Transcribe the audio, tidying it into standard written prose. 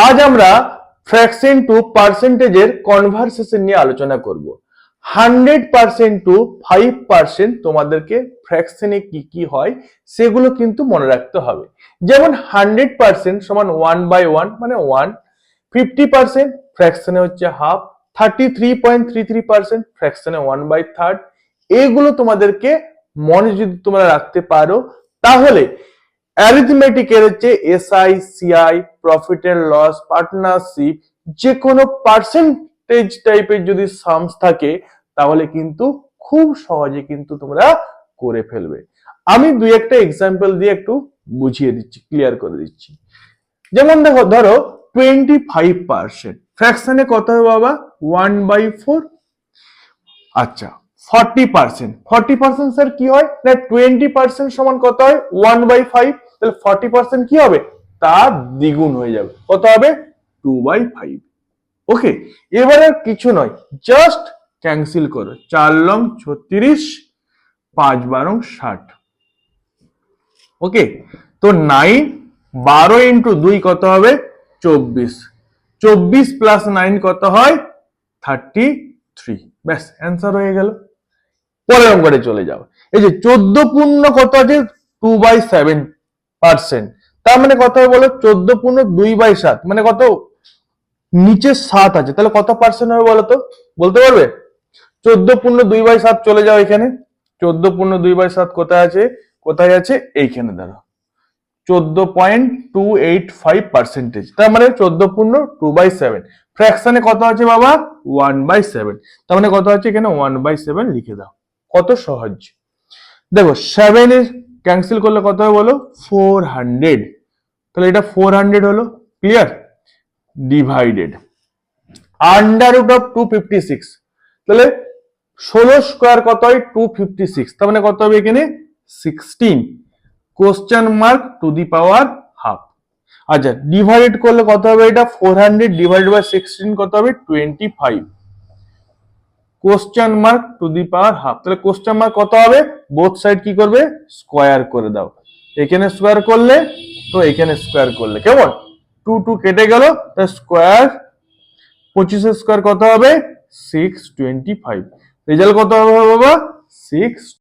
আজ আমরা fraction two পার্সেন্টেজের conversation নিয়ে আলোচনা করব। 100% টু 5% তোমাদেরকে ফ্র্যাকশনে কি কি হয় সেগুলো কিন্তু মনে রাখতে হবে। যেমন 100% সমান 1/1 মানে 1, 50% ফ্র্যাকশনে হচ্ছে হাফ, 33.33% ফ্র্যাকশনে 1/3। এগুলো তোমাদেরকে মনে যদি তোমরা রাখতে পারো তাহলে অ্যারিথমেটিকের হচ্ছে SI, CI, profit and loss, partnership, যে কোনো পার্সেন্টেজ টাইপের যদি সামস থাকে তাহলে কিন্তু খুব সহজে কিন্তু তোমরা করে ফেলবে। আমি দুই একটা এক্সাম্পল দিয়ে একটু বুঝিয়ে দিচ্ছি, ক্লিয়ার করে দিচ্ছি। যেমন দেখো, ধরো 25% ফ্র্যাকশনে কত হবে বাবা? 1/4। আচ্ছা, 40% স্যার কি হয় না, 20% সমান কত হয়? 1/5। তাহলে 40% কি হবে? তার দ্বিগুণ হয়ে যাবে। কত হবে? 2/5। ওকে, এবার আর কিছু নয়, জাস্ট ক্যান্সেল করো। 4 লং 36, 5 12 60। ওকে, তো 9, 12 ইন্টু 2 কত হবে? 24। 24 প্লাস 9 কত হয়? 33। ব্যাস, অ্যান্সার হয়ে গেল। পরের অঙ্কটা চলে যাও। এই যে 14 পূর্ণ কত আছে? 2/7%। তার মানে কত হবে বলো? 14 পূর্ণ 2/7 মানে কত? নিচে 7 আছে, তাহলে কত পার্সেন্ট হবে বলো তো? বলতে পারবে? 14 পূর্ণ 2/7 চলে যাও এখানে। 14 পূর্ণ 2/7 কোথায় আছে? কোথায় আছে? এইখানে দাঁড়াও। 14.285%। তার মানে 14 পূর্ণ 2/7। ফ্র্যাকশনে কত আছে বাবা? 1/7। তার মানে কত আছে এখানে? 1/7 লিখে দাও। কত সহজ। দেখো 7 এর ক্যান্সেল করলে কত হবে বলো? 400। তাহলে এটা 400 হলো। Clear? Divided under root of 256। তাহলে 16 স্কোয়ার কত হয়? 256। তার মানে কত হবে এখানে? 16 question mark to the power half. আচ্ছা, ডিভাইড করলে কত হবে? এটা 400 ডিভাইডেড বাই 16 কত হবে? 25 question mark to the power half. তাহলে কোশ্চেন মার্ক কত হবে? বোথ সাইড কি করবে? স্কোয়ার করে দাও। এখানে স্কোয়ার করলে তো এখানে স্কোয়ার করলে কেমন? 2 2 কেটে গেল, তাহলে স্কোয়ার 25 স্কোয়ার কত হবে? 625। রেজাল্ট কত হবে বাবা? 6